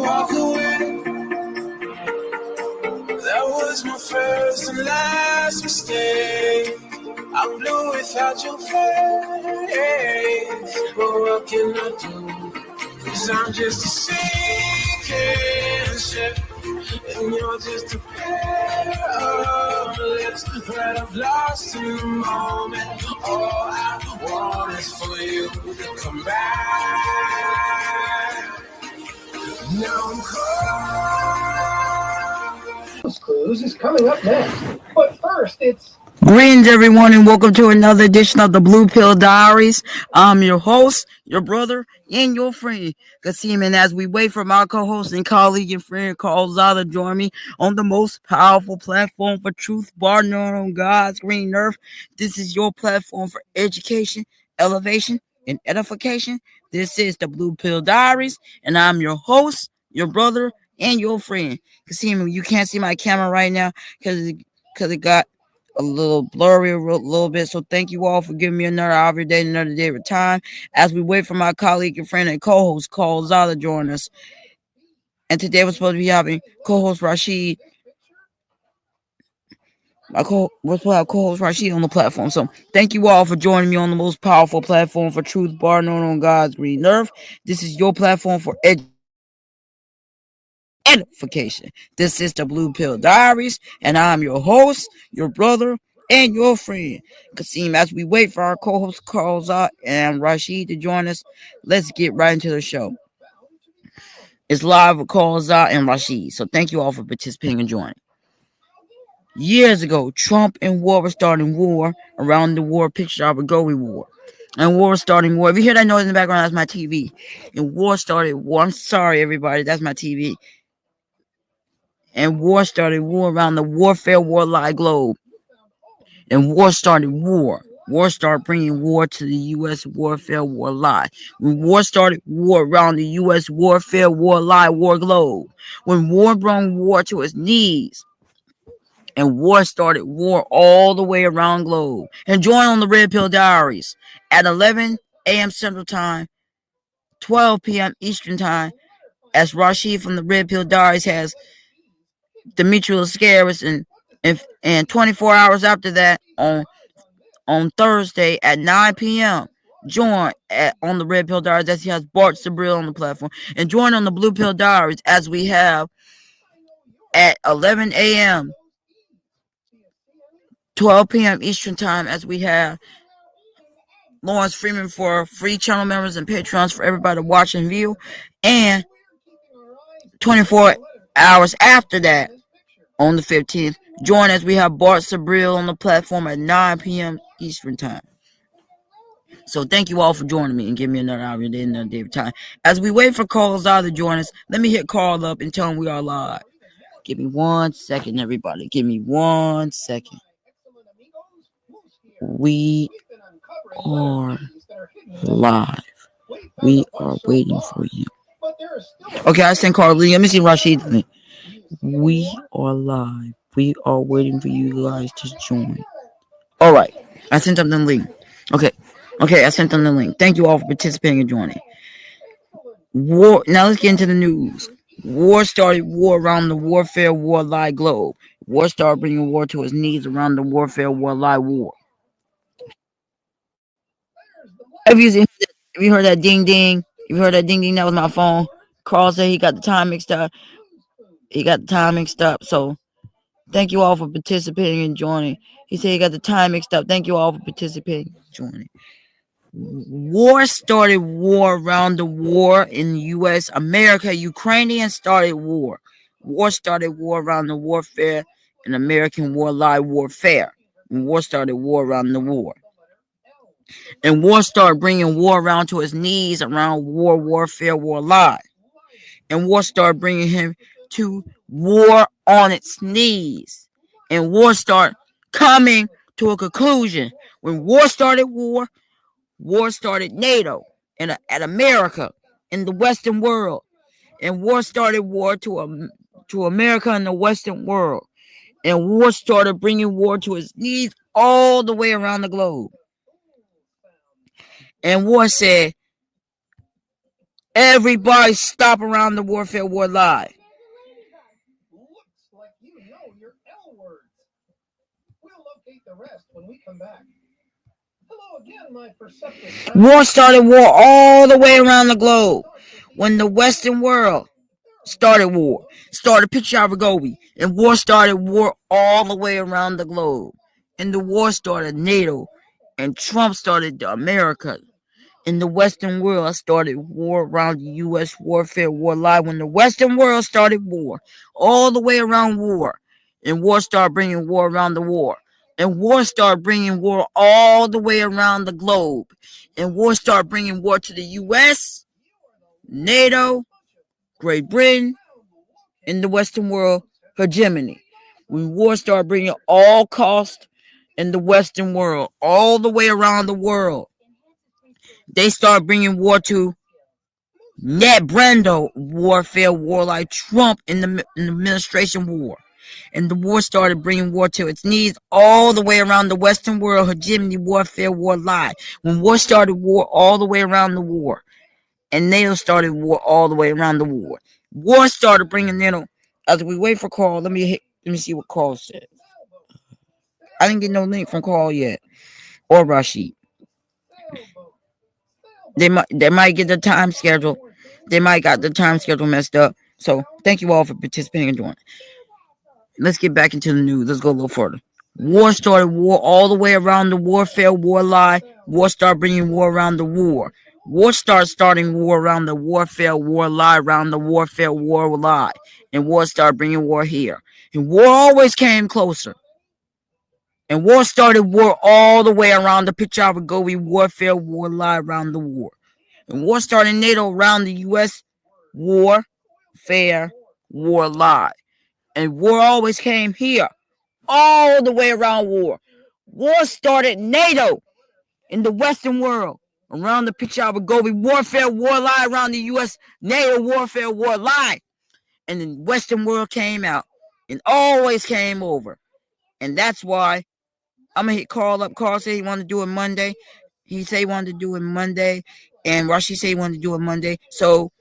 walk away. That was my first and last mistake. I'm blue without your face. But what can I do? 'Cause I'm just a sinking ship, and you're just a pair of lips that I've lost in the moment. All I want is for you to come back. Now I'm cold. Cruise is coming up next, but first it's Greetings, everyone, and welcome to another edition of the Blue Pill Diaries. I'm your host, your brother, and your friend, Kasim. And as we wait for my co-host and colleague and friend, Carl Zada, to join me on the most powerful platform for truth, bar none on God's green earth. This is your platform for education, elevation, and edification. This is the Blue Pill Diaries, and I'm your host, your brother, and your friend. Kasim, you can't see my camera right now because it got a little blurry a little bit, so thank you all for giving me another day of time as we wait for my colleague and friend and co-host Carl Zada to join us. And today we're supposed to be having co-host Rasheed. We're supposed to have co-host Rasheed on the platform. So thank you all for joining me on the most powerful platform for truth, bar none on God's green earth. This is your platform for edification. This is the Blue Pill Diaries, and I'm your host, your brother, and your friend, Kasim. As we wait for our co-hosts Carl Zot and Rasheed to join us, let's get right into the show. It's live with Carl Zot and Rasheed, so thank you all for participating and joining. Years ago, Trump and war were starting war around the war picture of a Gobi war. And war starting war. If you hear that noise in the background, that's my TV. And war started war. I'm sorry, everybody, that's my TV. And war started war around the warfare warlike globe. And war started war. War started bringing war to the U.S. warfare warlike. When war started war around the U.S. warfare warlike war globe. When war brought war to its knees. And war started war all the way around globe. And join on the Red Pill Diaries at 11 a.m. Central Time, 12 p.m. Eastern Time, as Rasheed from the Red Pill Diaries has Dimitri Lascaris, and 24 hours after that on Thursday at 9 p.m. join on the Red Pill Diaries as he has Bart Sabril on the platform, and join on the Blue Pill Diaries as we have at 11 a.m. 12 p.m. Eastern Time as we have Lawrence Freeman for free channel members and Patreons for everybody to watch and view, and 24 hours after that on the 15th, join as we have Bart Sabril on the platform at 9 p.m. Eastern Time. So thank you all for joining me and give me another day of time. As we wait for Carl Zada to join us, let me hit Carl up and tell him we are live. Give me 1 second, everybody. Give me 1 second. We are live. We are waiting for you. Okay, I sent Carl Lee. Let me see Rasheed's thing. We are live. We are waiting for you guys to join. All right. I sent them the link. Okay, I sent them the link. Thank you all for participating and joining. War. Now let's get into the news. War started war around the warfare warlike globe. War started bringing war to its knees around the warfare warlike war. Have you heard that ding ding? If you heard that ding ding, that was my phone. Carl said he got the time mixed up. So thank you all for participating and joining. He said he got the time mixed up. Thank you all for participating and joining. War started war around the war in the U.S. America. Ukrainians started war. War started war around the warfare in American warlike warfare. And war started war around the war. And war started bringing war around to his knees around warfare, warlike. And war started bringing him to war on its knees. And war started coming to a conclusion. When war started war started NATO and at America in the Western world. And war started war to America and the Western world. And war started bringing war to its knees all the way around the globe. And war said, Everybody stop around the Warfare War Live. Looks like you know your L words. We'll locate the rest when we come back. Hello again, my perceptive. War started war all the way around the globe. When the Western world started war, started Pichavigovi, and war started war all the way around the globe. And the war started NATO, and Trump started America. In the Western world started war around the U.S. Warfare War Live. When the Western world started war, all the way around war, and war started bringing war around the war. And war started bringing war all the way around the globe. And war started bringing war to the U.S., NATO, Great Britain, in the Western world, hegemony. When war started bringing all cost in the Western world, all the way around the world, they started bringing war to net Brando warfare, war like Trump in the administration war. And the war started bringing war to its knees all the way around the Western world, hegemony warfare, war lie. When war started war all the way around the war, and NATO started war all the way around the war. War started bringing NATO. As we wait for Carl, let me see what Carl said. I didn't get no link from Carl yet or Rasheed. They might get the time schedule. They might got the time schedule messed up. So thank you all for participating and joining. Let's get back into the news. Let's go a little further. War started war all the way around the warfare, war lie. War started bringing war around the war. War starting war around the warfare, war lie, around the warfare, war lie. And war started bringing war here. And war always came closer. And war started war all the way around the Pichavigovi warfare, war lie, around the war. And war started NATO around the U.S. war, fair, war lie. And war always came here, all the way around war. War started NATO in the Western world, around the Pichavigovi warfare, war lie, around the U.S. NATO warfare, war lie. And the Western world came out and always came over. And that's why I'm going to hit Carl up. Carl said he wanted to do it Monday. He said he wanted to do it Monday. And Rasheed said he wanted to do it Monday. So,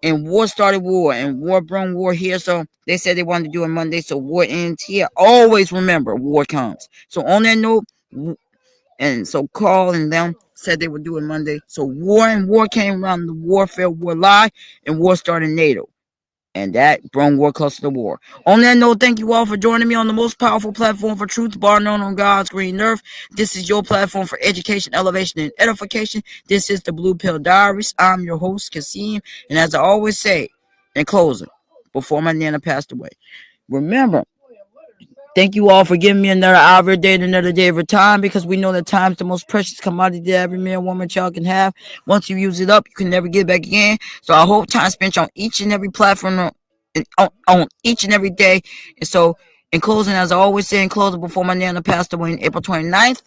and war started war. And war brought war here. So, they said they wanted to do it Monday. So, war ends here. Always remember, war comes. So, on that note, and so Carl and them said they would do it Monday. So, war came around the warfare, war lie. And war started NATO. And that brought war closer to war. On that note, thank you all for joining me on the most powerful platform for truth, bar known on God's green earth. This is your platform for education, elevation, and edification. This is the Blue Pill Diaries. I'm your host, Kasim. And as I always say, in closing, before my Nana passed away, remember, thank you all for giving me another hour a day and another day of your time, because we know that time's the most precious commodity that every man, woman, child can have. Once you use it up, you can never get it back again. So I hope time spent on each and every platform on each and every day. And so in closing, as I always say in closing, before my Nana passed away on April 29th,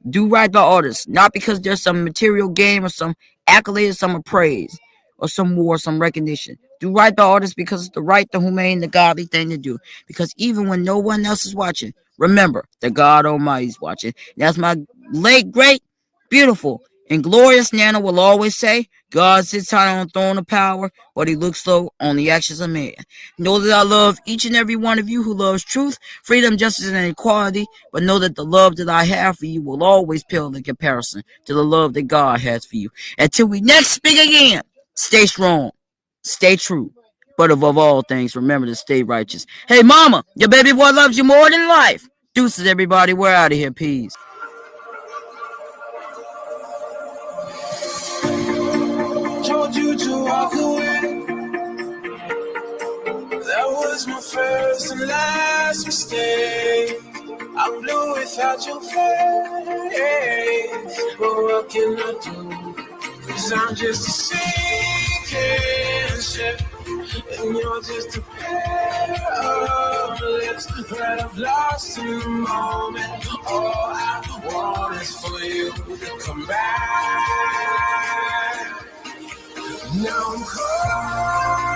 do right by others, not because there's some material gain or some accolades, some praise, or some war, some recognition. Do right by others because it's the right, the humane, the godly thing to do. Because even when no one else is watching, remember that God Almighty is watching. That's my late, great, beautiful, and glorious Nana will always say, God sits high on the throne of power, but he looks low on the actions of man. Know that I love each and every one of you who loves truth, freedom, justice, and equality, but know that the love that I have for you will always pale in comparison to the love that God has for you. Until we next speak again, stay strong, stay true, but above all things, remember to stay righteous. Hey, mama, your baby boy loves you more than life. Deuces, everybody. We're out of here. Peace. Told you to walk away. That was my first and last mistake. I'm blue without your face. But what can I do? 'Cause I'm just a sinking ship, and you're just a pair of lips that I've lost in the moment. All I want is for you to come back. Now I'm caught